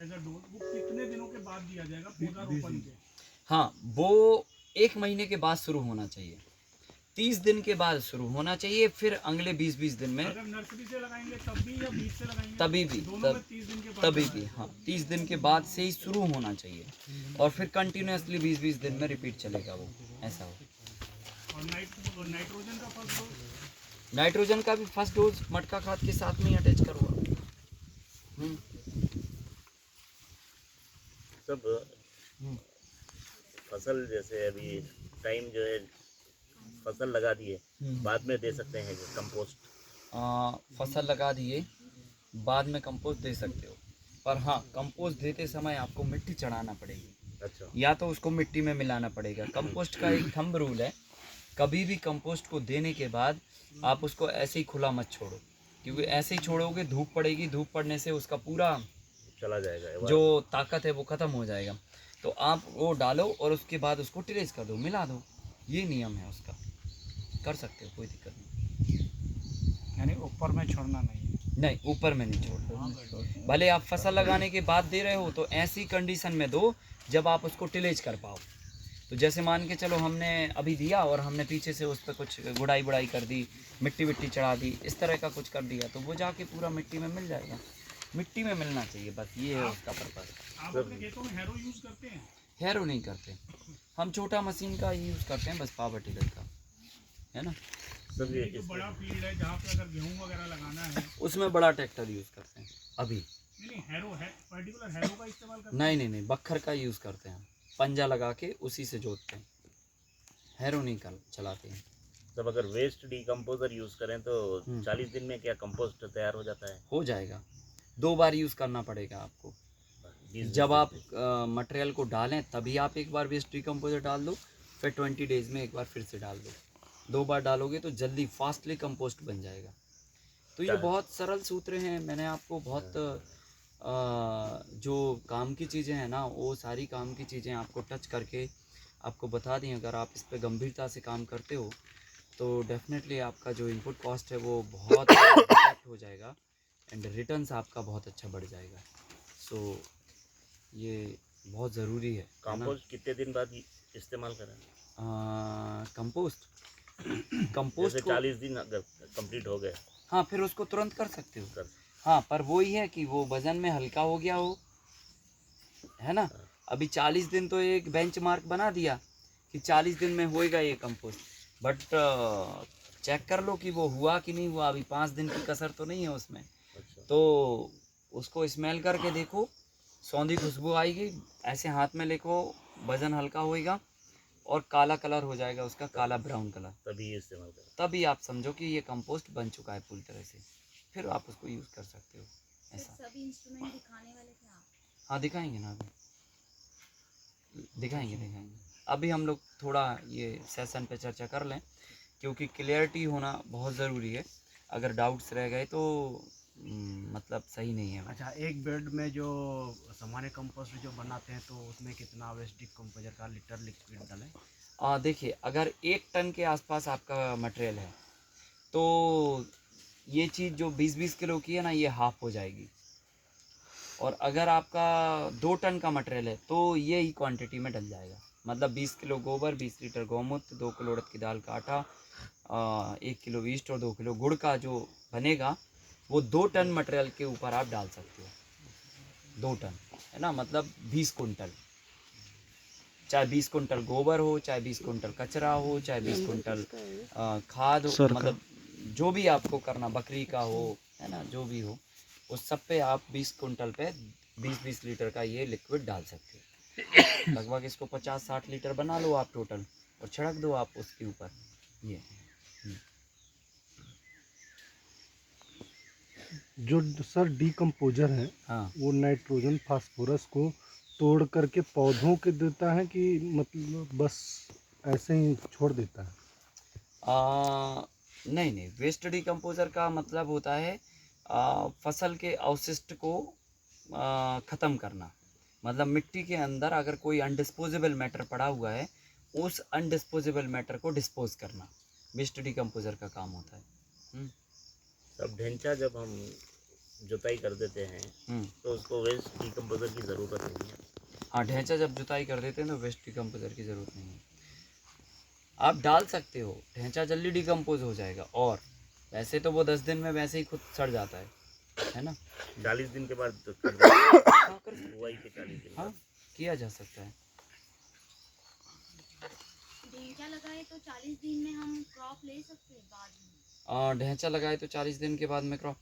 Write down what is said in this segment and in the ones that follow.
Dose वो कितने दिनों के बाद दिया जाएगा पौधा रोपण के? हाँ, वो 1 महीने के बाद शुरू होना चाहिए, 30 दिन के बाद शुरू होना चाहिए, फिर अगले 20-20 दिन में। अगर नर्सरी से लगाएंगे तब भी या बीज से लगाएंगे तभी भी, दोनों में 30 दिन के बाद तभी भी, हाँ 30 दिन के बाद से ही शुरू होना चाहिए और फिर कंटिन्यूसली 20-20 दिन में रिपीट चलेगा वो, ऐसा हो। और नाइट्रोजन का फर्स्ट डोज? नाइट्रोजन का भी फर्स्ट डोज मटका खाद के साथ में ही अटैच करवा। सब फसल जैसे अभी टाइम जो है फसल लगा दिए बाद में दे सकते हैं कंपोस्ट? फसल लगा दिए बाद में कंपोस्ट दे सकते हो, पर हाँ कंपोस्ट देते समय आपको मिट्टी चढ़ाना पड़ेगी। अच्छा, या तो उसको मिट्टी में मिलाना पड़ेगा। कंपोस्ट का एक थंब रूल है, कभी भी कंपोस्ट को देने के बाद आप उसको ऐसे ही खुला मत छोड़ो, क्योंकि ऐसे ही छोड़ोगे धूप पड़ेगी, धूप पड़ने से उसका पूरा चला जाएगा, जो ताकत है वो ख़त्म हो जाएगा। तो आप वो डालो और उसके बाद उसको टिरेज कर दो, मिला दो, ये नियम है उसका, कर सकते हो, कोई दिक्कत नहीं। यानी ऊपर में छोड़ना नहीं, ऊपर में नहीं छोड़। भले आप फसल लगाने के बाद दे रहे हो तो ऐसी कंडीशन में दो जब आप उसको टिलेज कर पाओ। तो जैसे मान के चलो हमने अभी दिया और हमने पीछे से उस पर कुछ गुड़ाई बुड़ाई कर दी, मिट्टी विट्टी चढ़ा दी, इस तरह का कुछ कर दिया तो वो जाके पूरा मिट्टी में मिल जाएगा। मिट्टी में मिलना चाहिए, बस ये है उसका पर्पज़। आप अपने खेतों में हैरो यूज़ करते हैं? हैरो नहीं करते हम, छोटा मशीन का यूज़ करते हैं बस, पावर टिलर का, है ना। सब ये जो बड़ा फील्ड है जहाँ पे अगर गेहूँ वगैरह लगाना है उसमें बड़ा ट्रैक्टर यूज़ करते हैं अभी। नहीं हैरो है, पर्टिकुलर हैरो का इस्तेमाल करते नहीं, बखर का यूज़ करते हैं, पंजा लगा के उसी से जोतते हैं, हैरो नहीं कर चलाते हैं। सब अगर वेस्ट डिकम्पोजर यूज करें तो 40 दिन में क्या कंपोस्ट तैयार हो जाता है? हो जाएगा, 2 बार यूज़ करना पड़ेगा आपको। जब आप मटेरियल को डालें तभी आप एक बार वेस्ट डिकम्पोजर डाल दो, फिर 20 डेज़ में एक बार फिर से डाल दो। 2 बार डालोगे तो जल्दी फास्टली कंपोस्ट बन जाएगा। तो ये बहुत सरल सूत्र हैं, मैंने आपको बहुत जो काम की चीज़ें हैं ना वो सारी काम की चीज़ें आपको टच करके आपको बता दी। अगर आप इस पे गंभीरता से काम करते हो तो डेफिनेटली आपका जो इनपुट कॉस्ट है वो बहुत इफेक्ट हो जाएगा एंड रिटर्न्स आपका बहुत अच्छा बढ़ जाएगा। सो ये बहुत ज़रूरी है। कंपोस्ट कितने दिन बाद इस्तेमाल करें? कंपोस्ट जैसे 40 दिन अगर कंप्लीट हो गए, हाँ फिर उसको तुरंत कर सकते हो। हाँ पर वही है कि वो वज़न में हल्का हो गया हो, है ना। अभी 40 दिन तो एक बेंच मार्क बना दिया कि 40 दिन में होएगा ये कंपोस्ट, बट चेक कर लो कि वो हुआ कि नहीं हुआ। अभी 5 दिन की कसर तो नहीं है उसमें। तो उसको स्मेल करके देखो, सौंधी खुशबू आएगी, ऐसे हाथ में लेको, वज़न हल्का होएगा और काला कलर हो जाएगा उसका, काला ब्राउन कलर, तभी इस्तेमाल करें। तभी आप समझो कि ये कंपोस्ट बन चुका है पूरी तरह से, फिर आप उसको यूज़ कर सकते हो। ऐसा सभी इंस्ट्रूमेंट दिखाने वाले थे आप? हाँ दिखाएंगे ना, अभी दिखाएंगे। अभी हम लोग थोड़ा ये सेशन पे चर्चा कर लें क्योंकि क्लियरिटी होना बहुत ज़रूरी है। अगर डाउट्स रह गए तो मतलब सही नहीं है। अच्छा, एक बेड में जो सामान्य कंपोस्ट जो बनाते हैं तो उसमें कितना वेस्ट डिकम्पोजर का लीटर लिक्विड डालें? देखिए अगर 1 टन के आसपास आपका मटेरियल है तो ये चीज़ जो 20-20 किलो की है ना, ये हाफ हो जाएगी। और अगर आपका 2 टन का मटेरियल है तो ये ही क्वांटिटी में डल जाएगा। मतलब 20 किलो गोबर, 20 लीटर गौमूत्र, 2 किलो उड़द की दाल का आटा, 1 किलो ईस्ट और 2 किलो गुड़ का जो बनेगा वो 2 टन मटेरियल के ऊपर आप डाल सकते हो। 2 टन है ना, मतलब 20 कुंटल। चाहे 20 कुंटल गोबर हो, चाहे 20 कुंटल कचरा हो, चाहे 20 कुंटल खाद हो, मतलब जो भी आपको करना, बकरी का हो, है ना, जो भी हो, उस सब पे आप 20 कुंटल पे 20-20 लीटर का ये लिक्विड डाल सकते हो। लगभग इसको 50-60 लीटर बना लो आप टोटल और छिड़क दो आप उसके ऊपर। ये जो सर डिकम्पोजर है, हाँ, वो नाइट्रोजन फास्फोरस को तोड़ करके पौधों के देता है कि मतलब बस ऐसे ही छोड़ देता है? नहीं, वेस्ट डिकम्पोजर का मतलब होता है फसल के अवशिष्ट को ख़त्म करना। मतलब मिट्टी के अंदर अगर कोई अनडिस्पोजेबल मैटर पड़ा हुआ है, उस अनडिस्पोजेबल मैटर को डिस्पोज करना वेस्ट डिकम्पोजर का काम होता है। अब ढेंचा जब हम जुताई कर देते हैं तो उसको वेस्ट डिकम्पोजर की ज़रूरत नहीं है। हाँ, ढैंचा जब जुताई कर देते हैं तो वेस्ट डिकम्पोजर की ज़रूरत नहीं है। आप डाल सकते हो, ढैंचा जल्दी डिकम्पोज हो जाएगा। और वैसे तो वो 10 दिन में वैसे ही खुद सड़ जाता है ना। 40 दिन के बाद तो कर हाँ, कर सकते बुआई के 40 दिन हाँ, बाद। किया जा सकता है। ढेंचा लगाए तो 40 दिन में हम क्रॉप ले सकते हैं बाद में। ढैंचा लगाए तो 40 दिन के बाद में क्रॉप,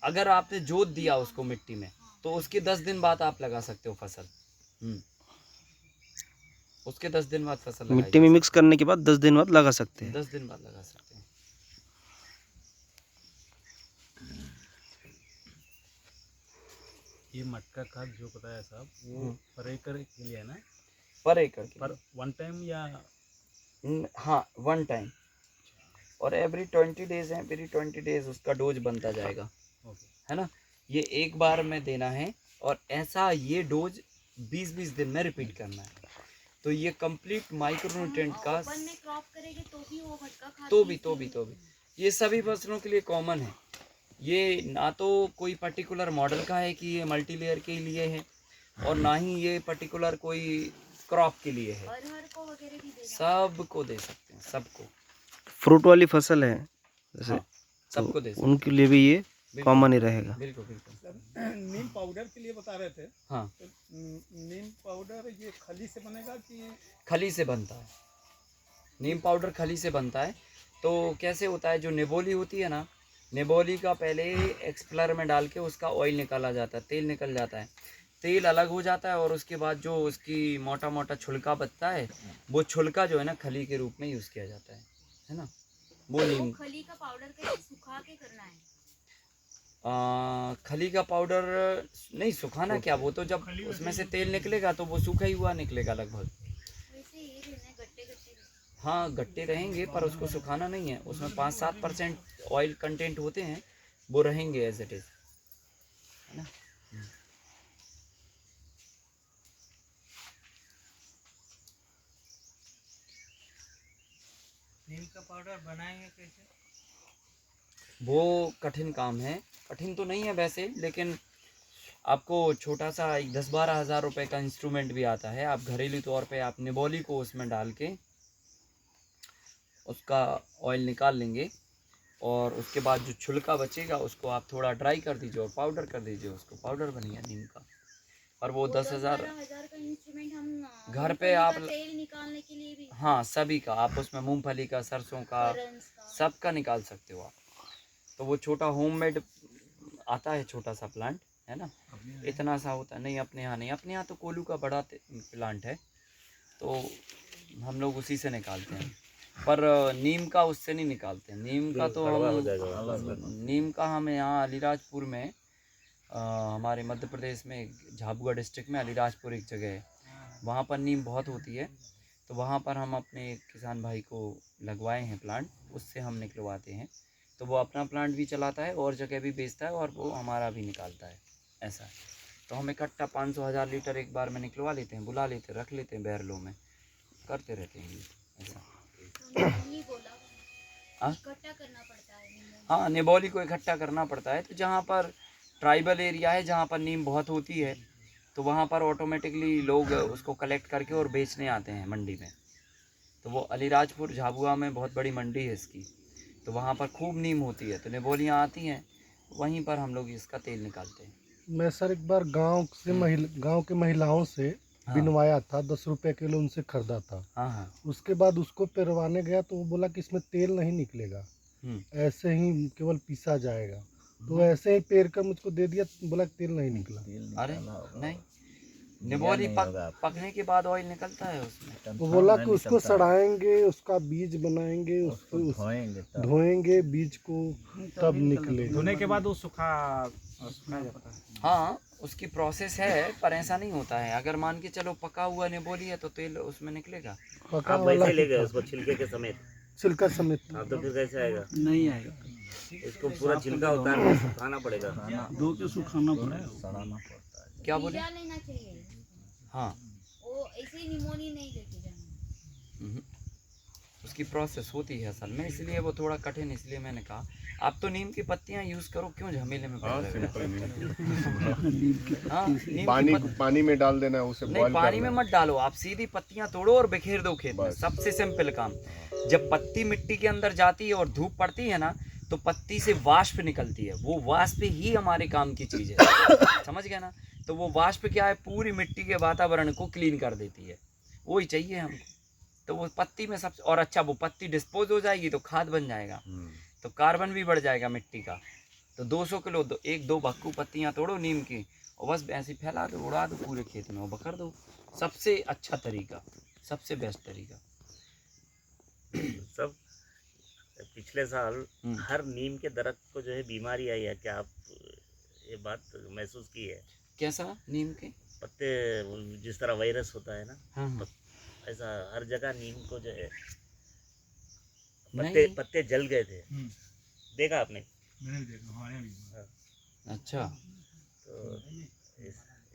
अगर आपने जोत दिया उसको मिट्टी में तो उसके 10 दिन बाद आप लगा सकते हो फसल। उसके 10 दिन बाद फसल लगाई मिट्टी में मिक्स करने के बाद 10 दिन बाद लगा सकते हैं। 10 दिन बाद लगा सकते हैं। ये मटका खाद जो बताया साहब वो पर एकड़ के लिए है ना? पर एकड़ के पर वन टाइम या हाँ, 1 टाइम। और एवरी 20 डेज है, एवरी 20 डेज उसका डोज बनता जाएगा, है ना। ये एक बार में देना है और ऐसा ये डोज 20-20 दिन में रिपीट करना है। तो ये कंप्लीट माइक्रोन्यूट्रिएंट का ओपन में क्रॉप करेंगे तो भी वो मटका खाद तो भी ये सभी फसलों के लिए कॉमन है। ये ना तो कोई पर्टिकुलर मॉडल का है कि ये मल्टी लेयर के लिए है और ना ही ये पर्टिकुलर कोई क्रॉप के लिए है। अरहर को वगैरह भी देना। सबको दे सकते हैं, सबको। फ्रूट वाली फसल है जैसे, हाँ, सबको दे सकते उनके लिए भी ये कॉमन ही रहेगा। बिल्कुल बिल्कुल। नीम पाउडर के लिए बता रहे थे। हाँ, तो नीम पाउडर ये खली से बनेगा कि? खली से बनता है। नीम पाउडर खली से बनता है। तो कैसे होता है, जो निबोली होती है ना, निबोली का पहले एक्सप्लर में डाल के उसका ऑयल निकाला जाता है, तेल निकल जाता है, तेल अलग हो जाता है और उसके बाद जो उसकी मोटा मोटा छुलका बचता है वो छुलका जो है ना खली के रूप में यूज़ किया जाता है ना। वो नीम खली का पाउडर कैसे सुखा के करना है? खली का पाउडर नहीं सुखाना क्या, वो तो जब उसमें से तेल निकलेगा तो वो सूखा ही हुआ निकलेगा लगभग। वैसे ये रहना गट्टे गट्टे। हाँ, गट्टे रहेंगे पर उसको सुखाना नहीं है। उसमें 5-7% ऑयल कंटेंट होते हैं, वो रहेंगे एज इट इज़, है ना। नीम का पाउडर बनाएंगे कैसे? वो कठिन काम है। कठिन तो नहीं है वैसे, लेकिन आपको छोटा सा 10-12 हज़ार रुपये का इंस्ट्रूमेंट भी आता है। आप घरेलू तौर पे आप निबोली को उसमें डाल के उसका ऑयल निकाल लेंगे और उसके बाद जो छुलका बचेगा उसको आप थोड़ा ड्राई कर दीजिए और पाउडर कर दीजिए, उसको पाउडर बनेगा नीम का। और वो 10,000 का इंस्ट्रूमेंट हम घर पे आप तेल निकालने के लिए भी। हाँ, सभी का आप उसमें मूंगफली का, सरसों का, सबका निकाल सकते हो आप। तो वो छोटा होममेड आता है, छोटा सा प्लांट है ना, इतना सा होता है। नहीं, अपने यहाँ नहीं, अपने यहाँ तो कोलू का बड़ा प्लांट है तो हम लोग उसी से निकालते हैं। पर नीम का उससे नहीं निकालते। नीम का तो नीम का हम यहाँ अलीराजपुर में हमारे मध्य प्रदेश में झाबुआ डिस्ट्रिक्ट में अलीराजपुर एक जगह है, वहाँ पर नीम बहुत होती है। तो वहाँ पर हम अपने किसान भाई को लगवाए हैं प्लांट, उससे हम निकलवाते हैं। तो वो अपना प्लांट भी चलाता है और जगह भी बेचता है और वो हमारा भी निकालता है, ऐसा है। तो हम इकट्ठा 500-1000 लीटर एक बार में निकलवा लेते हैं, बुला लेते हैं, रख लेते हैं बैरलों में, करते रहते हैं ऐसा। इकट्ठा करना पड़ता है। हाँ, निबोली को इकट्ठा करना पड़ता है। तो जहाँ पर ट्राइबल एरिया है, जहाँ पर नीम बहुत होती है, तो वहाँ पर ऑटोमेटिकली लोग उसको कलेक्ट करके और बेचने आते हैं मंडी में। तो वो अलीराजपुर झाबुआ में बहुत बड़ी मंडी है इसकी, तो वहाँ पर खूब नीम होती है, तो निबोलियाँ आती हैं, वहीं पर हम लोग इसका तेल निकालते हैं। मैं सर एक बार गांव के महिलाओं से बिनवाया था, 10 रुपये किलो उनसे खरीदा था। हाँ। उसके बाद उसको पेरवाने गया तो वो बोला कि इसमें तेल नहीं निकलेगा, ऐसे ही केवल पीसा जाएगा। तो ऐसे ही पेर कर मुझको दे दिया, बोला तेल नहीं निकला। अरे नहीं, निबोली पकने के बाद ऑयल निकलता है उसमें। वो बोला कि उसको सड़ाएंगे, उसका बीज बनाएंगे, उसको धोएंगे बीज को, तब निकलेगा। धोने के बाद वो सुखाया जाता है। हाँ, उसकी प्रोसेस है, पर ऐसा नहीं होता है। अगर मान के चलो पका हुआ निबोली है तो तेल उसमें निकलेगा। पका आप वैसे ले गए उसको छिलके के समेत? छिलका समेत। आप तो फिर कैसे आएगा? नहीं आएगा, इसको पूरा छिलका उतार के सुखाना पड़ेगा। धो के सुखाना पड़ेगा। क्या बोले? लेना चाहिए। हाँ, वो ऐसे ही निमोनी नहीं लेके जाना। उसकी प्रोसेस होती है असल में, इसलिए वो थोड़ा कठिन, इसलिए मैंने कहा आप तो नीम की पत्तियां यूज़ करो, क्यों झमेले में पड़ रहे हो? हाँ, नीम की पानी में डाल देना है उसे, नहीं पानी में मत डालो, आप सीधी पत्तियां तोड़ो और बिखेर दो खेत में, सबसे सिंपल काम। जब पत्ती मिट्टी के अंदर जाती है और धूप पड़ती है ना, तो पत्ती से वाष्प निकलती है, वो वाष्प ही हमारे काम की चीज़ है, समझ गए ना? तो वो वाष्प क्या है, पूरी मिट्टी के वातावरण को क्लीन कर देती है, वही चाहिए हमको। तो वो पत्ती में सब, और अच्छा वो पत्ती डिस्पोज हो जाएगी तो खाद बन जाएगा, तो कार्बन भी बढ़ जाएगा मिट्टी का। तो 200 किलो 1-2 भक्कू पत्तियाँ तोड़ो नीम की और बस ऐसे फैला दो, उड़ा दो पूरे खेत में, वो बकर दो। सबसे अच्छा तरीका, सबसे बेस्ट तरीका। सब पिछले साल हर नीम के दरख्त को जो है बीमारी आई है, क्या आप ये बात महसूस की है? कैसा नीम के पत्ते जिस तरह वायरस होता है ना, हाँ हाँ। ऐसा हर जगह नीम को जो है नहीं। पत्ते जल गए थे, देखा आपने? मैंने देखा हमारे यहाँ भी। अच्छा, तो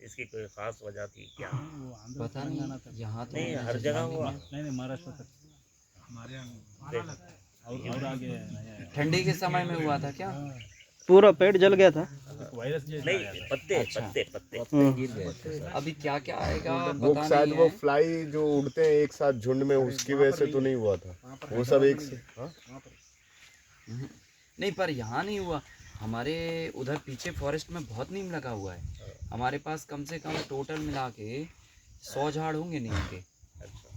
इसकी कोई खास वजह थी क्या? पता नहीं, यहाँ तो नहीं, हर जगह हुआ। नहीं महाराष्ट्र तक हमारे यहाँ और आगे ठंडी के समय में हुआ था क्या? पूरा पेड़ जल गया था। वायरस नहीं, पत्ते अच्छा। पत्ते अभी क्या क्या आएगा वो पता शायद नहीं वो है। फ्लाई जो उड़ते हैं एक साथ झुंड में, उसकी वजह से तो नहीं हुआ था, वो सब एक से। हाँ? नहीं, पर यहाँ नहीं हुआ, हमारे उधर पीछे फॉरेस्ट में बहुत नीम लगा हुआ है। हमारे पास कम से कम टोटल मिला के 100 झाड़ होंगे नीम के।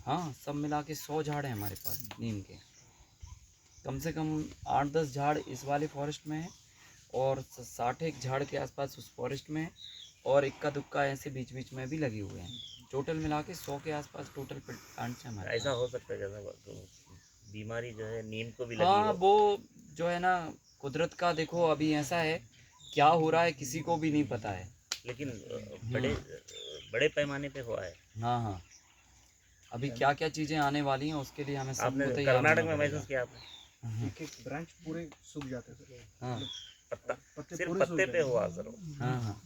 हाँ, सब मिला के 100 झाड़ हैं हमारे पास नीम के। कम से कम 8-10 झाड़ इस वाले फॉरेस्ट में है और 60 झाड़ के आसपास उस फॉरेस्ट में है, और इक्का दुक्का ऐसे बीच बीच में भी लगे हुए हैं। टोटल मिला के 100 के आसपास टोटल प्लांट्स हैं हमारे ऐसा पास। हो सकता है जैसा तो बीमारी जो है नीम को भी लगी हाँ, हो। वो जो है ना कुदरत का, देखो अभी ऐसा है, क्या हो रहा है किसी को भी नहीं पता है। लेकिन बड़े पैमाने पे हुआ है। हाँ हाँ, अभी क्या क्या चीज़ें आने वाली हैं उसके लिए हमें आपने सबको तैयार कर्नाटक होना में पड़ेगा। महसूस किया आपने? एक एक ब्रांच पूरे सूख जाते थे, हाँ पत्ता पत्ते सिर्फ पूरे पत्ते पे हुआ असर हो। हाँ हाँ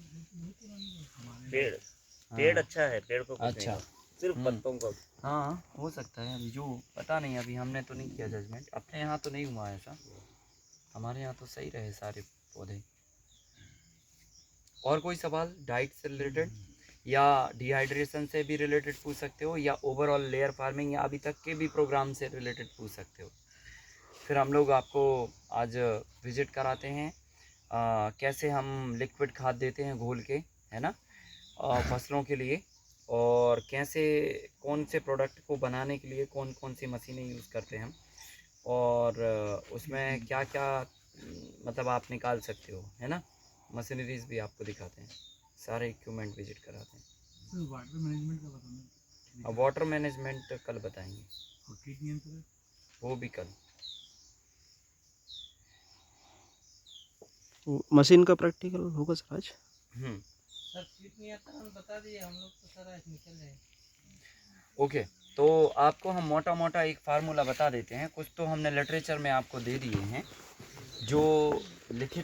पेड़ अच्छा है, पेड़ को कुछ नहीं अच्छा। हुआ, सिर्फ पत्तों को। हाँ, हो सकता है, अभी जो पता नहीं, अभी हमने तो नहीं किया जजमेंट, अपने यहाँ तो नहीं हुआ ऐसा, हमारे यहाँ तो सही रहे सारे पौधे। और कोई सवाल डाइट से रिलेटेड या डिहाइड्रेशन से भी रिलेटेड पूछ सकते हो, या ओवरऑल लेयर फार्मिंग या अभी तक के भी प्रोग्राम से रिलेटेड पूछ सकते हो। फिर हम लोग आपको आज विजिट कराते हैं कैसे हम लिक्विड खाद देते हैं घोल के, है ना, फसलों के लिए, और कैसे कौन से प्रोडक्ट को बनाने के लिए कौन कौन सी मशीनें यूज़ करते हैं हम, और उसमें क्या क्या मतलब आप निकाल सकते हो, है ना। मशीनरीज भी आपको दिखाते हैं, सारे इक्विपमेंट विजिट कराते हैं। वाटर मैनेजमेंट का बताना, अब वाटर मैनेजमेंट कल बताएंगे, और कीट नियंत्रण वो भी कल। मशीन का प्रैक्टिकल होगा सर आज। सर कीट नियंत्रण बता दिए हम लोग तो सारा निकल है। ओके, तो आपको हम मोटा मोटा एक फार्मूला बता देते हैं, कुछ तो हमने लिटरेचर में आपको दे दिए हैं, जो लिखित